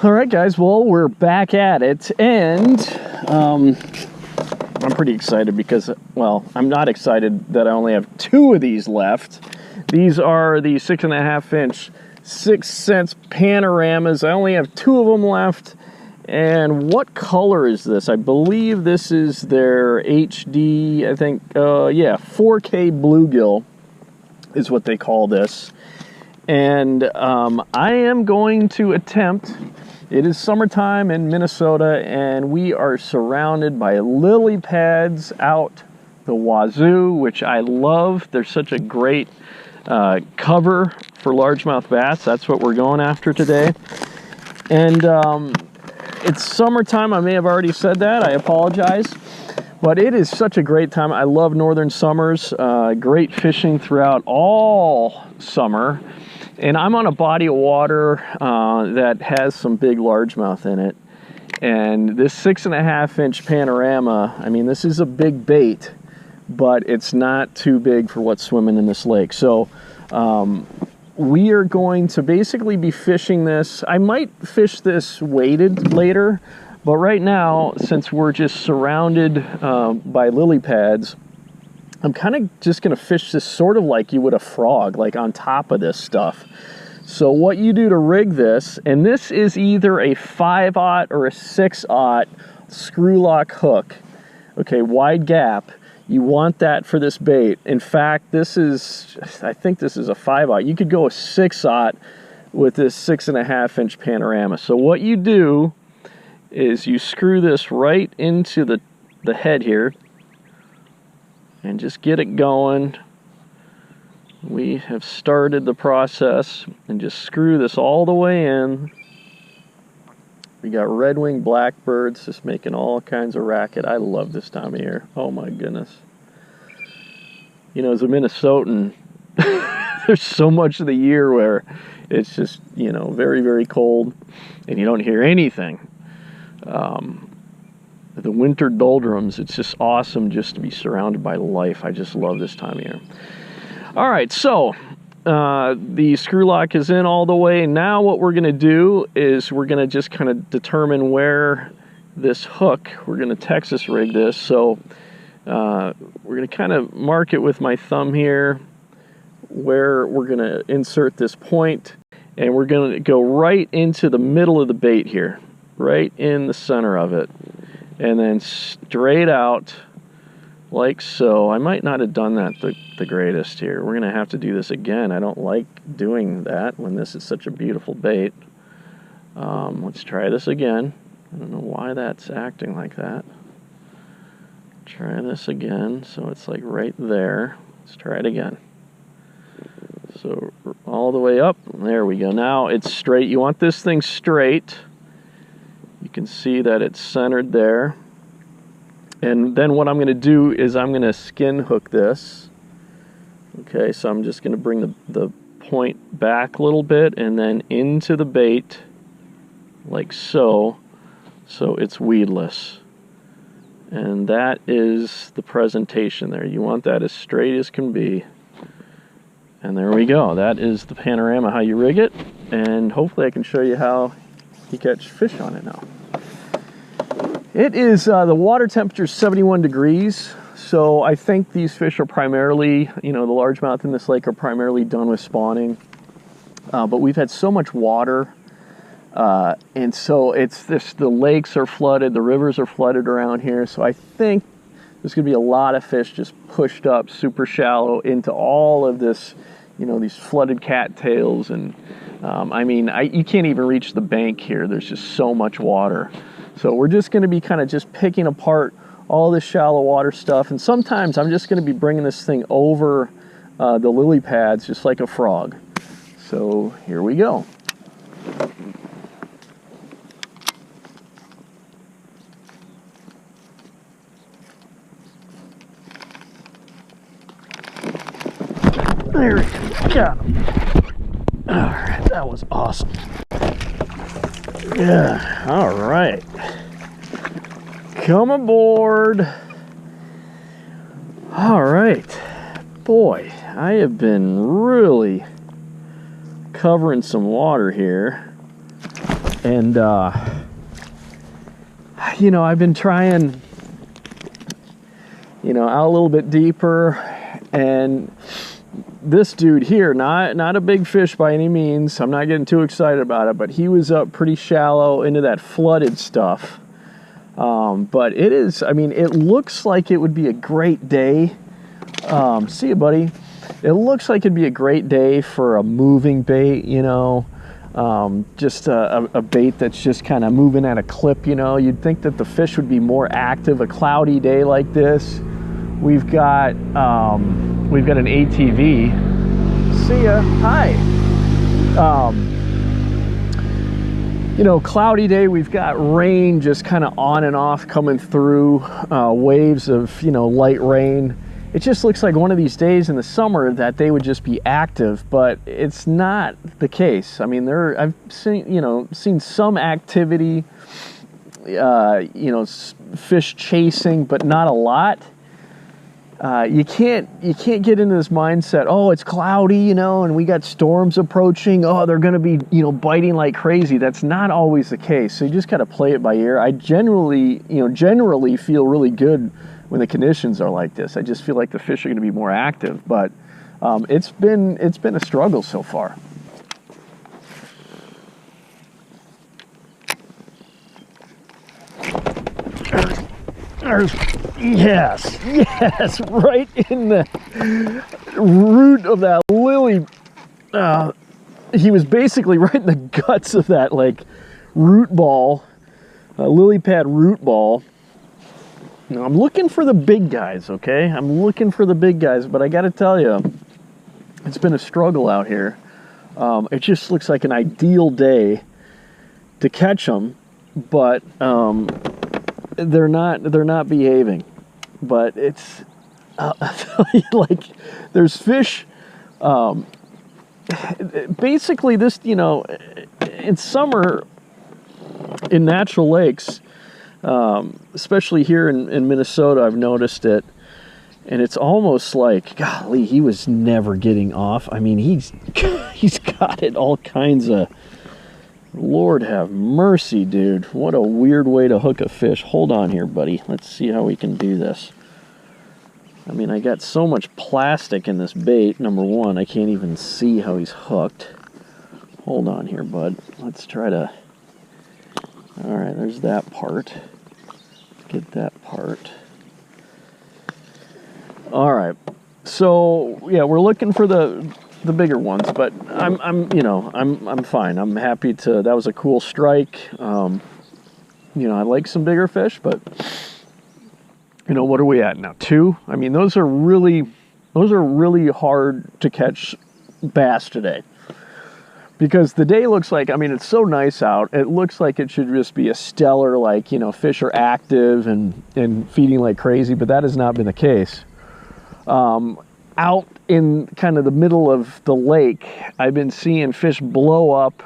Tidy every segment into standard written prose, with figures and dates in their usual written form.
All right, guys, well, we're back at it, and I'm pretty excited because, well, I'm not excited that I only have 2 of these left. These are the 6.5 inch Sense Panoramas. I only have 2 of them left. And what color is this? I believe this is their HD, I think, yeah, 4K bluegill is what they call this. And I am going to attempt, it is summertime in Minnesota, and we are surrounded by lily pads out the wazoo, which I love. They're such a great cover for largemouth bass. That's what we're going after today. And it's summertime. I may have already said that. I apologize. But it is such a great time. I love northern summers. Great fishing throughout all summer. And I'm on a body of water that has some big largemouth in it. And this 6.5 inch Panorama, I mean, this is a big bait, but it's not too big for what's swimming in this lake. So we are going to basically be fishing this. I might fish this weighted later, but right now, since we're just surrounded by lily pads, I'm kind of just going to fish this sort of like you would a frog, like on top of this stuff. So what you do to rig this, and this is either a 5/0 or a 6/0 screw lock hook, okay, wide gap. You want that for this bait. In fact, this is, I think this is a 5/0. You could go a 6/0 with this 6.5 inch Panorama. So what you do is you screw this right into the head here and just get it going. We have started the process, and just screw this all the way in. We got red-winged blackbirds just making all kinds of racket. I love this time of year. Oh my goodness. You know, as a Minnesotan, there's so much of the year where it's just, you know, very, very cold and you don't hear anything. The winter doldrums, it's just awesome just to be surrounded by life. I just love this time of year. All right, so the screw lock is in all the way. Now what we're gonna do is we're gonna just kind of determine where this hook, we're gonna Texas rig this. So we're gonna kind of mark it with my thumb here where we're gonna insert this point, and we're gonna go right into the middle of the bait here, right in the center of it. And then straight out like so. I might not have done that the greatest here. We're gonna have to do this again. I don't like doing that when this is such a beautiful bait. Let's try this again. I don't know why that's acting like that. Try this again. So it's like right there. Let's try it again. So all the way up. There we go. Now it's straight. You want this thing straight. You can see that it's centered there. And then what I'm going to do is I'm going to skin hook this. Okay, so I'm just going to bring the point back a little bit and then into the bait like so. So it's weedless. And that is the presentation there. You want that as straight as can be. And there we go. That is the Panorama, how you rig it. And hopefully I can show you how you catch fish on it now. It is, the water temperature is 71 degrees, so I think these fish are primarily, you know, the largemouth in this lake are primarily done with spawning. But we've had so much water, and so it's this, the lakes are flooded, the rivers are flooded around here, so I think there's going to be a lot of fish just pushed up super shallow into all of this, you know, these flooded cattails. And I mean, you can't even reach the bank here. There's just so much water. So we're just going to be kind of just picking apart all this shallow water stuff. And sometimes I'm just going to be bringing this thing over the lily pads just like a frog. So here we go. There we go. Got him. All right, that was awesome. Yeah, all right. Come aboard. All right. Boy, I have been really covering some water here. And you know, I've been trying, you know, out a little bit deeper, and this dude here, not a big fish by any means, I'm not getting too excited about it, but he was up pretty shallow into that flooded stuff. But it is, I mean, it looks like it would be a great day. See you, buddy. It looks like it'd be a great day for a moving bait, you know, just a bait that's just kind of moving at a clip, you know. You'd think that the fish would be more active a cloudy day like this. We've got an ATV. See ya. Hi. You know, cloudy day, we've got rain just kind of on and off coming through, waves of, you know, light rain. It just looks like one of these days in the summer that they would just be active, but it's not the case. I mean, I've seen, you know, some activity, you know, fish chasing, but not a lot. You can't get into this mindset, oh, it's cloudy, you know, and we got storms approaching, oh, they're going to be, you know, biting like crazy. That's not always the case. So you just got to play it by ear. I generally feel really good when the conditions are like this. I just feel like the fish are going to be more active, but it's been a struggle so far. Yes, right in the root of that lily. He was basically right in the guts of that, like, root ball, lily pad root ball. Now, I'm looking for the big guys, okay? I'm looking for the big guys, but I got to tell you, it's been a struggle out here. It just looks like an ideal day to catch them, but they're not behaving. But it's like, there's fish. Basically, this, you know, in summer in natural lakes, especially here in Minnesota, I've noticed it, and it's almost like, golly, he was never getting off. I mean, he's got it all kinds of, Lord have mercy, dude. What a weird way to hook a fish. Hold on here, buddy. Let's see how we can do this. I mean, I got so much plastic in this bait. Number one, I can't even see how he's hooked. Hold on here, bud. Let's try to... All right, there's that part. Get that part. All right. So, yeah, we're looking for the bigger ones, but I'm fine. I'm happy to. That was a cool strike. You know, I like some bigger fish, but you know, what are we at now? 2? I mean, those are really hard to catch bass today, because the day looks like, I mean, it's so nice out. It looks like it should just be a stellar, like, you know, fish are active and feeding like crazy, but that has not been the case. Out in kind of the middle of the lake, I've been seeing fish blow up,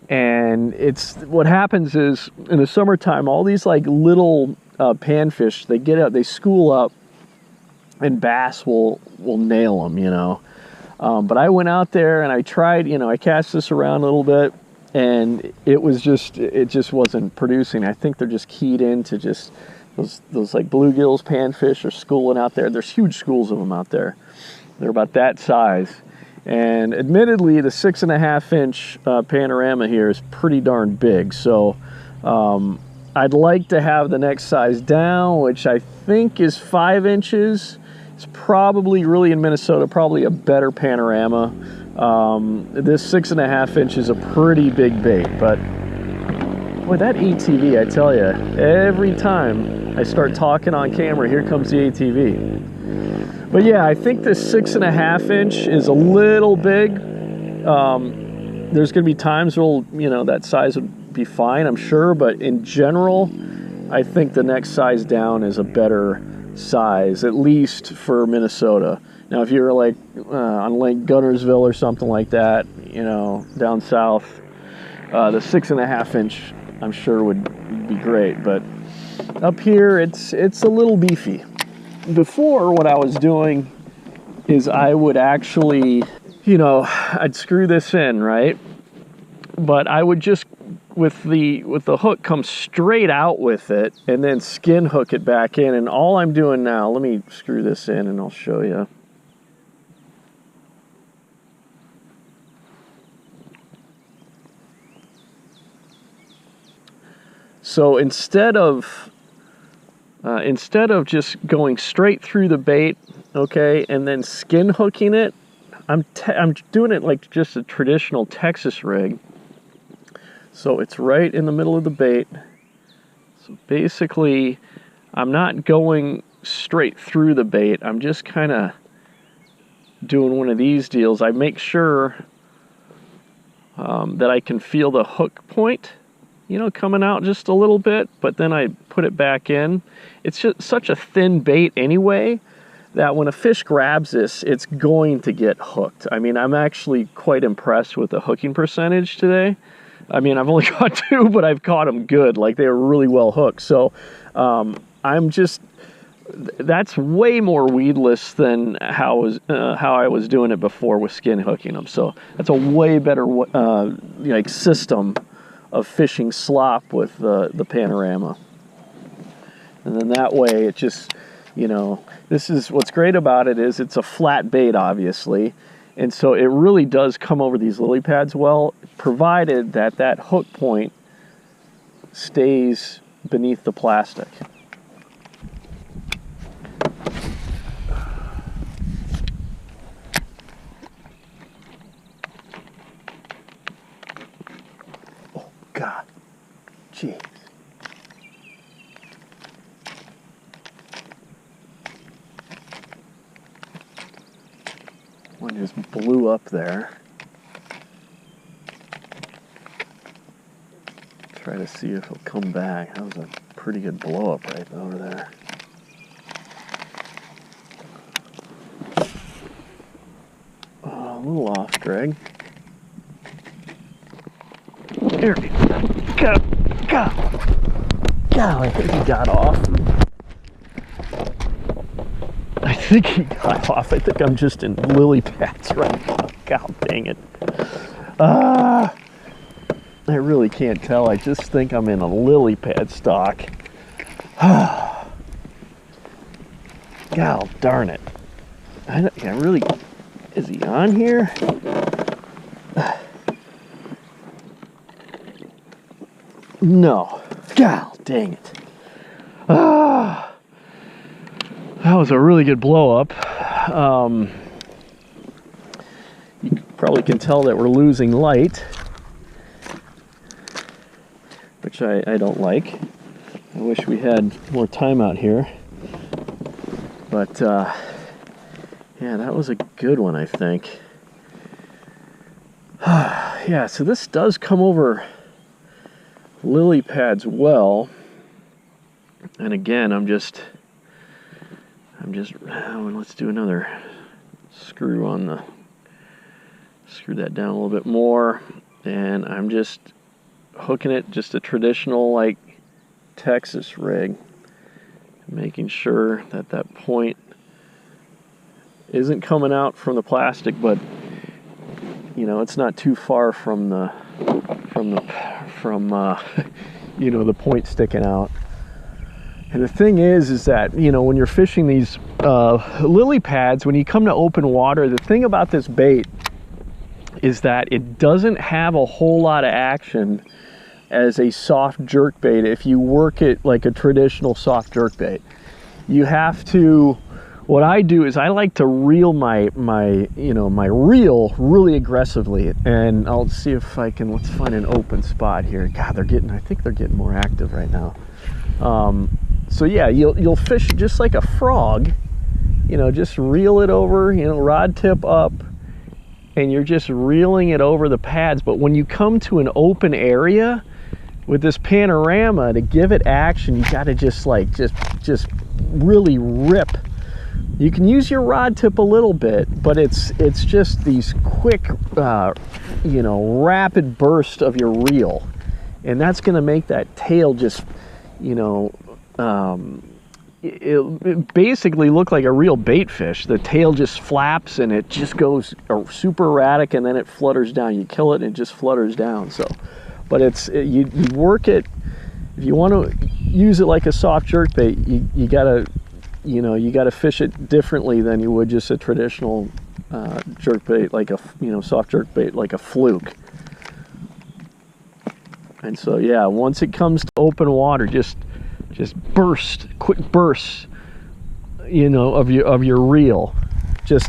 and it's, what happens is, in the summertime, all these like little panfish, they get out, they school up, and bass will nail them, you know. But I went out there and I tried, you know, I cast this around a little bit, and it just wasn't producing. I think they're just keyed into just those like bluegills, panfish are schooling out there. There's huge schools of them out there. They're about that size. And admittedly, the 6.5-inch panorama here is pretty darn big. So I'd like to have the next size down, which I think is 5 inches. It's probably, really in Minnesota, probably a better panorama. This 6.5 inch is a pretty big bait, but boy, that ATV, I tell you, every time I start talking on camera, here comes the ATV. But yeah, I think this 6.5 inch is a little big. There's going to be times where, you know, that size would be fine, I'm sure, but in general, I think the next size down is a better size, at least for Minnesota. Now, if you're like on Lake Gunnersville or something like that, you know, down south, the 6.5 inch, I'm sure would be great. But up here, it's a little beefy. Before, what I was doing is I would actually, you know, I'd screw this in, right? But I would just the hook come straight out with it and then skin hook it back in. And all I'm doing now, let me screw this in and I'll show you. So instead of just going straight through the bait, okay, and then skin hooking it, I'm doing it like just a traditional Texas rig. So it's right in the middle of the bait. So basically, I'm not going straight through the bait. I'm just kind of doing one of these deals. I make sure that I can feel the hook point, you know, coming out just a little bit, but then I put it back in. It's just such a thin bait anyway that when a fish grabs this, it's going to get hooked. I mean, I'm actually quite impressed with the hooking percentage today. I mean, I've only caught 2, but I've caught them good. Like, they were really well hooked. So that's way more weedless than how I was doing it before with skin hooking them. So that's a way better like system of fishing slop with the Panorama. And then that way it just, you know, this is what's great about it is it's a flat bait, obviously. And so it really does come over these lily pads well, provided that that hook point stays beneath the plastic. Oh, God. Jeez. One just blew up there. Try to see if he'll come back. That was a pretty good blow up right over there. Oh, a little off, Greg. There we go. Go. I think he got off. I think he got off. I think I'm just in lily pads right now. God dang it. I really can't tell. I just think I'm in a lily pad stock. God darn it. I really... Is he on here? No. God dang it. That was a really good blow up. You probably can tell that we're losing light, which I don't like. I wish we had more time out here. But yeah, that was a good one, I think. Yeah, so this does come over lily pads well. And again, let's do another screw on the, screw that down a little bit more, and I'm just hooking it just a traditional like Texas rig, making sure that that point isn't coming out from the plastic, but you know, it's not too far from you know, the point sticking out. And the thing is that, you know, when you're fishing these lily pads, when you come to open water, the thing about this bait is that it doesn't have a whole lot of action as a soft jerk bait if you work it like a traditional soft jerk bait. You have to, what I do is I like to reel my reel really aggressively, and I'll see if I can, let's find an open spot here. God, I think they're getting more active right now. So yeah, you'll fish just like a frog, you know, just reel it over, you know, rod tip up, and you're just reeling it over the pads. But when you come to an open area with this Panorama, to give it action, you got to just really rip. You can use your rod tip a little bit, but it's just these quick, you know, rapid burst of your reel, and that's going to make that tail just, you know, it basically look like a real bait fish. The tail just flaps and it just goes super erratic, and then it flutters down. You kill it and it just flutters down. So but you work it. If you want to use it like a soft jerkbait, you gotta, you know, you gotta fish it differently than you would just a traditional jerkbait, like a, you know, soft jerkbait, like a fluke. And so yeah, once it comes to open water, just quick bursts, you know, of your reel.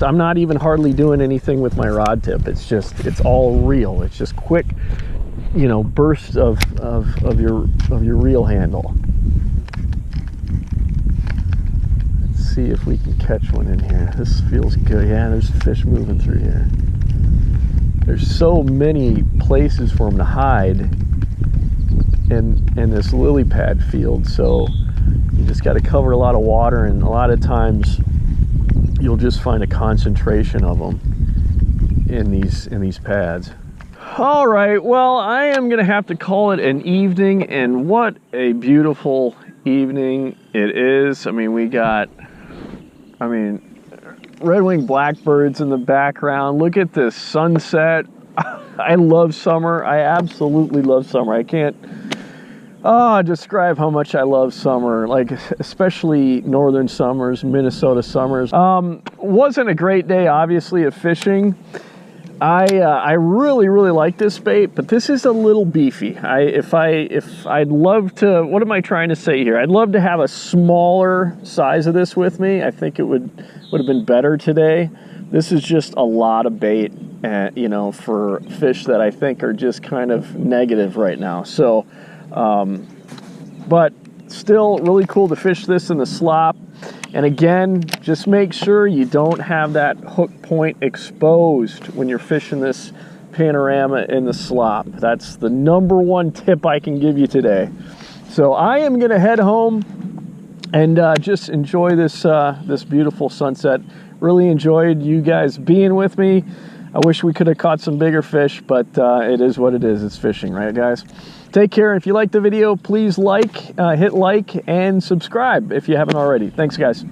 I'm not even hardly doing anything with my rod tip. It's all reel. It's just quick, you know, bursts of your reel handle. Let's see if we can catch one in here. This feels good. Yeah, there's fish moving through here. There's so many places for them to hide in this lily pad field, so you just got to cover a lot of water, and a lot of times you'll just find a concentration of them in these pads. All right, well, I am gonna have to call it an evening, and what a beautiful evening it is. I mean, we got, red-winged blackbirds in the background. Look at this sunset. I love summer. I absolutely love summer. I can't describe how much I love summer, like especially northern summers, Minnesota summers. Wasn't a great day, obviously, of fishing. I really like this bait, but this is a little beefy. I'd love to, what am I trying to say here? I'd love to have a smaller size of this with me. I think it would have been better today. This is just a lot of bait, you know, for fish that I think are just kind of negative right now. So, but still really cool to fish this in the slop. And again, just make sure you don't have that hook point exposed when you're fishing this panorama in the slop. That's the #1 tip I can give you today. So I am gonna head home and just enjoy this this beautiful sunset. Really enjoyed you guys being with me. I wish we could have caught some bigger fish, but it is what it is. It's fishing, right, guys? Take care. If you liked the video, please hit like and subscribe if you haven't already. Thanks, guys.